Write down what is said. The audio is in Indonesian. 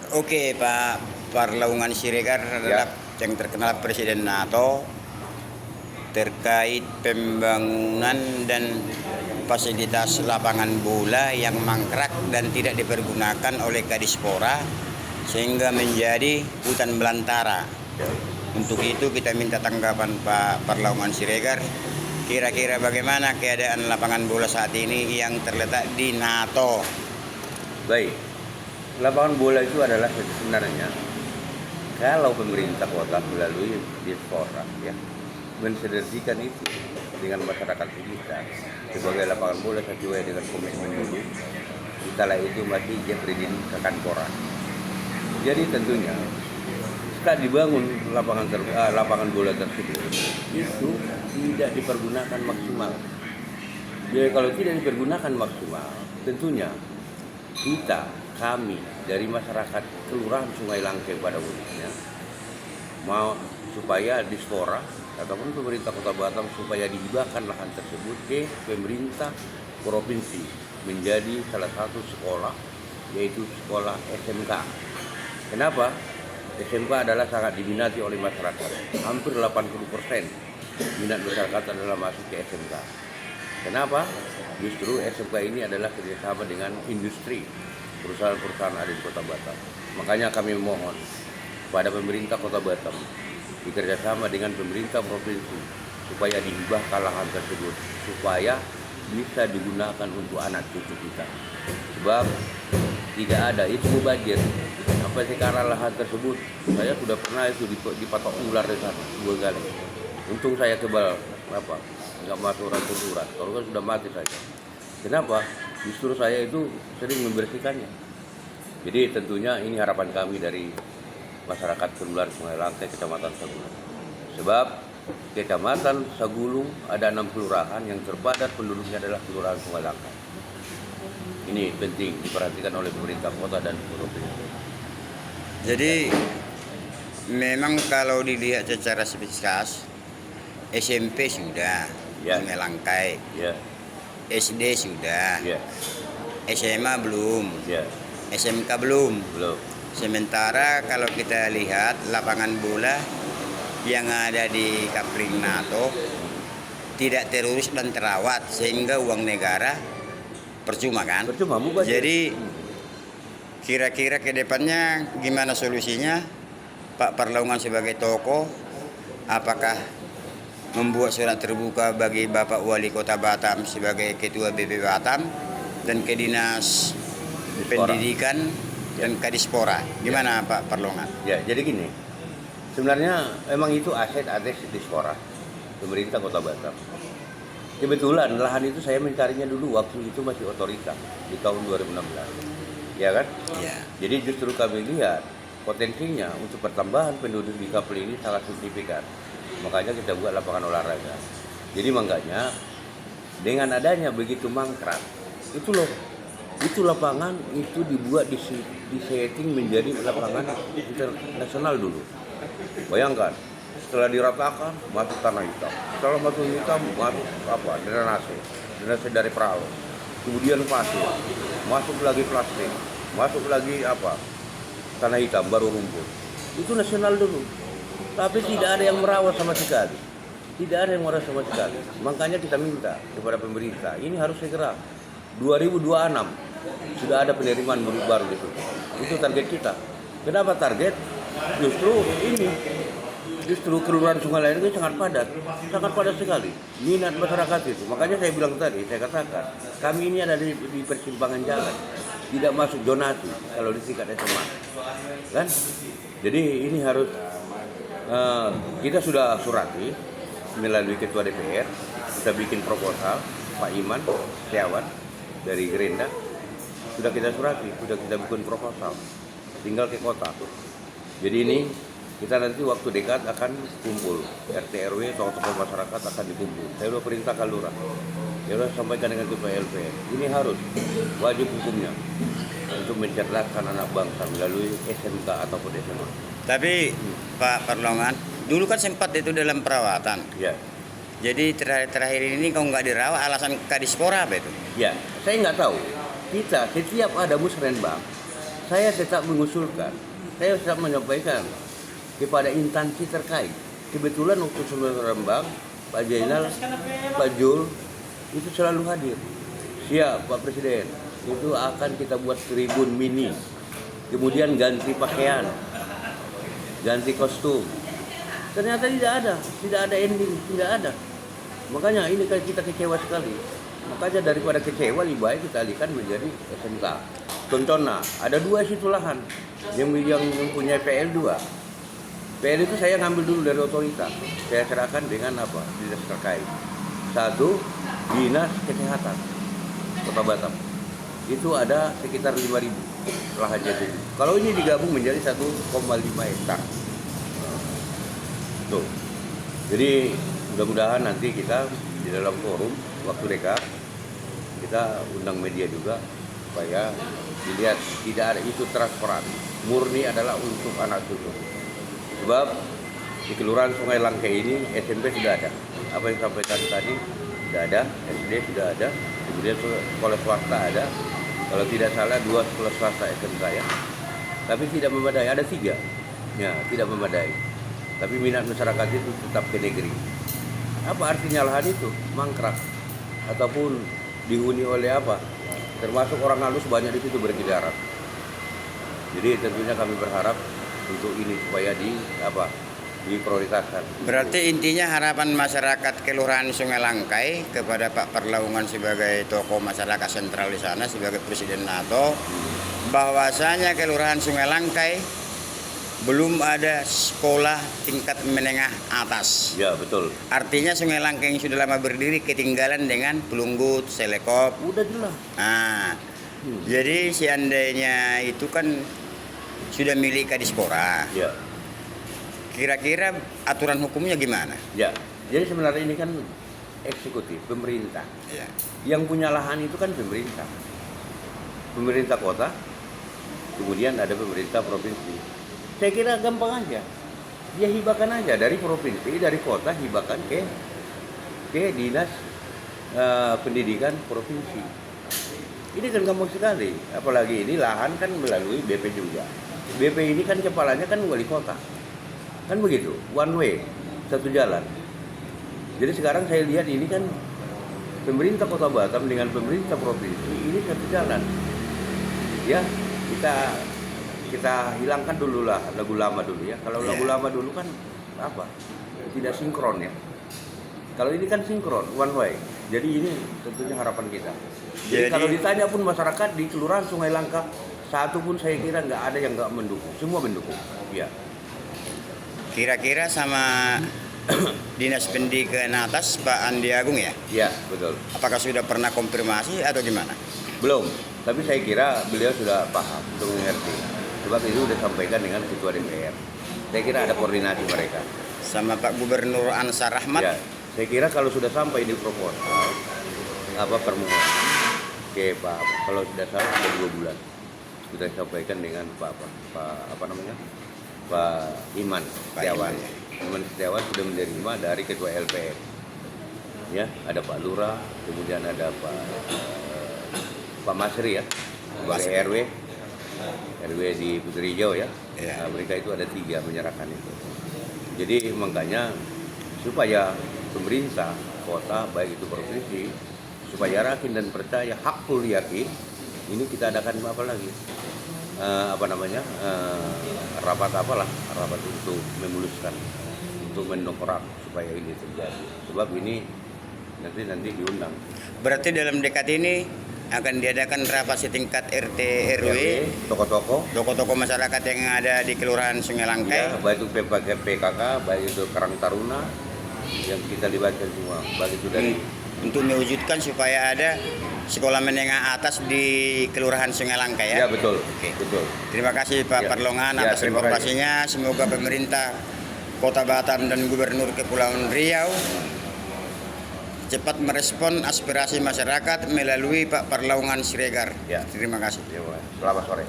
Oke, Pak Parlaungan Siregar adalah yang terkenal Presiden NATO terkait pembangunan dan fasilitas lapangan bola yang mangkrak dan tidak dipergunakan oleh Kadispora sehingga menjadi hutan belantara. Untuk itu kita minta tanggapan Pak Parlaungan Siregar. Kira-kira bagaimana keadaan lapangan bola saat ini yang terletak di NATO? Baik, lapangan bola itu adalah sebenarnya kalau pemerintah kota melalui Dispora mensinergikan itu dengan masyarakat sekitar sebagai lapangan bola sesuai dengan komitmen dulu, setelah itu masih berizin ke kantoran. Jadi tentunya setelah dibangun lapangan bola tersebut itu tidak dipergunakan maksimal. Jadi kalau tidak dipergunakan maksimal, tentunya kami dari masyarakat Kelurahan Sungai Langke pada umumnya mau supaya Dispora ataupun pemerintah Kota Batam supaya dihibahkan lahan tersebut ke pemerintah provinsi menjadi salah satu sekolah, yaitu sekolah SMK. Kenapa? SMK adalah sangat diminati oleh masyarakat. Hampir 80% minat masyarakat adalah masuk ke SMK. Kenapa? Justru SMK ini adalah kerjasama dengan industri, perusahaan-perusahaan ada di Kota Batam. Makanya kami mohon pada pemerintah Kota Batam bekerjasama dengan pemerintah provinsi supaya dihibahkan lahan tersebut supaya bisa digunakan untuk anak cucu kita. Sebab tidak ada itu mubazir. Sampai sekarang lahan tersebut saya sudah pernah itu dipatok ular di sana 2 kali. Untung saya kebal nggak masuk urat. Kalau kan sudah mati saja. Kenapa? Justru saya itu sering membersihkannya. Jadi tentunya ini harapan kami dari masyarakat Kelurahan Sungai Langke, Kecamatan Sagulung. Sebab Kecamatan Sagulung ada 6 kelurahan yang terpadat penduduknya adalah Kelurahan Sungai Langke. Ini penting diperhatikan oleh pemerintah kota dan provinsi. Jadi memang kalau dilihat secara spesifikasi SMP sudah, Sungai Langkai, SD sudah, SMA belum, SMK belum. Sementara kalau kita lihat lapangan bola yang ada di Kapling NATO tidak terurus dan terawat sehingga uang negara percuma kan? Percuma, bukan? Jadi kira-kira ke depannya gimana solusinya? Pak Parlaungan sebagai tokoh, apakah membuat surat terbuka bagi Bapak Wali Kota Batam sebagai Ketua BP Batam dan ke Dinas Pendidikan dan Kadispora? Gimana Pak Parlaungan? Ya, jadi gini. Sebenarnya emang itu aset Dispora, pemerintah Kota Batam. Kebetulan lahan itu saya mencarinya dulu waktu itu masih otorita di tahun 2016. Ya kan? Ya. Jadi justru kami lihat potensinya untuk pertambahan penduduk di Kapling ini sangat signifikan. Makanya kita buat lapangan olahraga. Jadi makanya dengan adanya begitu mangkrak, itu lapangan itu dibuat di setting menjadi lapangan internasional dulu. Bayangkan, setelah diratakan masuk tanah hitam, setelah masuk hitam masuk drenase dari perahu, kemudian pasir, masuk lagi plastik, masuk lagi tanah hitam baru rumput. Itu nasional dulu. Tapi tidak ada yang merawat sama sekali. Makanya kita minta kepada pemerintah, ini harus segera. 2026 sudah ada penerimaan baru di situ. Itu target kita. Kenapa target? Justru Kelurahan Sungai Langke itu sangat padat sekali. Minat masyarakat itu. Makanya saya bilang tadi, saya katakan, kami ini ada di persimpangan jalan. Tidak masuk zonasi kalau di tingkat SMA. Kan? Jadi ini harus kita sudah surati melalui Ketua DPR, kita bikin proposal, Pak Iman Setiawan dari Gerindra, sudah kita surati, sudah kita bikin proposal, tinggal ke kota. Jadi ini kita nanti waktu dekat akan kumpul, RT RW atau tokoh masyarakat akan dikumpul. Saya sudah perintahkan lurah, saya sudah sampaikan dengan Ketua LPR, ini harus wajib hukumnya untuk mencerdaskan anak bangsa melalui SMK ataupun SMA. Tapi Pak Parlaungan, dulu kan sempat itu dalam perawatan. Ya. Jadi terakhir ini kalau nggak dirawat alasan Kadispora apa itu? Ya, saya nggak tahu. Kita setiap ada musrenbang, saya tetap mengusulkan, saya tetap menyampaikan kepada instansi terkait. Kebetulan waktu sebelum Rembang, Pak Jainal, Pak Jul itu selalu hadir. Siap Pak Presiden, itu akan kita buat tribun mini, kemudian ganti pakaian, ganti kostum. Ternyata tidak ada ending, tidak ada. Makanya ini kita kecewa sekali. Makanya daripada kecewa lebih baik kita alihkan menjadi SMK. Contohnya, ada 2 situ lahan yang mempunyai PL 2. PL itu saya ngambil dulu dari otoritas. Saya serahkan dengan apa? Dinas terkait. 1, Dinas Kesehatan Kota Batam. Itu ada sekitar 5.000 lahannya itu. Kalau ini digabung menjadi 1,5 hektar. Tuh. Jadi mudah-mudahan nanti kita di dalam forum waktu dekat kita undang media juga supaya dilihat tidak ada itu transparan, murni adalah untuk anak cucu. Sebab di Kelurahan Sungai Langkai ini SMP sudah ada, apa yang sampaikan tadi sudah ada, SD sudah ada, kemudian sekolah swasta ada, kalau tidak salah 2 sekolah swasta SMK ya, tapi tidak memadai, ada 3 ya tidak memadai, tapi minat masyarakat itu tetap ke negeri. Apa artinya lahan itu? Mangkrak ataupun dihuni oleh apa? Termasuk orang halus banyak di situ berkeliaran. Jadi tentunya kami berharap untuk ini supaya diprioritaskan. Berarti intinya harapan masyarakat Kelurahan Sungai Langkai kepada Pak Parlaungan sebagai tokoh masyarakat sentral di sana, sebagai Presiden NATO, bahwasanya Kelurahan Sungai Langkai belum ada sekolah tingkat menengah atas. Ya betul. Artinya Sungai Langkai yang sudah lama berdiri ketinggalan dengan Pelunggut, Selekop. Udah jelas. Nah, jadi seandainya itu kan sudah milik Kadispora. Ya. Kira-kira aturan hukumnya gimana? Ya. Jadi sebenarnya ini kan eksekutif, pemerintah. Ya. Yang punya lahan itu kan pemerintah. Pemerintah kota, kemudian ada pemerintah provinsi. Saya kira gampang aja. Dia hibahkan aja dari provinsi, dari kota hibahkan ke dinas pendidikan provinsi. Ini kan gampang sekali. Apalagi ini lahan kan melalui BP juga. BP ini kan kepalanya kan wali kota. Kan begitu, one way, satu jalan. Jadi sekarang saya lihat ini kan pemerintah Kota Batam dengan pemerintah provinsi ini satu jalan. Ya, kita hilangkan dulu lah lagu lama dulu ya. Kalau lagu lama dulu kan apa? Tidak sinkron ya. Kalau ini kan sinkron, one way. Jadi ini tentunya harapan kita. Jadi kalau ditanya pun masyarakat di Kelurahan Sungai Langka, satu pun saya kira nggak ada yang nggak mendukung. Semua mendukung. Ya. Kira-kira sama Dinas Pendidikan atas Pak Andi Agung ya? Ya, betul. Apakah sudah pernah konfirmasi atau gimana? Belum. Tapi saya kira beliau sudah paham, sudah mengerti. Sebab itu sudah sampaikan dengan Ketua DPR. Saya kira ada koordinasi mereka. Sama Pak Gubernur Ansar Ahmad? Ya, saya kira kalau sudah sampai di proposal, permohonan ke Pak, kalau sudah salah sudah 2 bulan. Sudah sampaikan dengan Pak Iman Setiawan. Iman Setiawan sudah menerima dari Ketua LPR. Ya, ada Pak Lurah, kemudian ada Pak Masri ya, sebagai RW di Putri Hijau ya. Nah, mereka itu ada 3 menyerahkan itu. Jadi makanya supaya pemerintah kota baik itu provinsi supaya yakin dan percaya hakul yakin, ini kita adakan rapat untuk memuluskan, untuk mendongkrak supaya ini terjadi. Sebab ini nanti diundang. Berarti dalam dekat ini akan diadakan rapat setingkat RT RW, tokoh-tokoh masyarakat yang ada di Kelurahan Sungai Langkai. Ya, baik itu PKK, baik itu Karang Taruna yang kita libatkan semua, baik itu dari untuk mewujudkan supaya ada sekolah menengah atas di Kelurahan Sungai Langkai ya. Ya betul. Oke. Betul. Terima kasih Pak Parlaungan atas informasinya. Semoga pemerintah Kota Batam dan Gubernur Kepulauan Riau cepat merespon aspirasi masyarakat melalui Pak Parlaungan Siregar. Ya. Terima kasih. Selamat sore.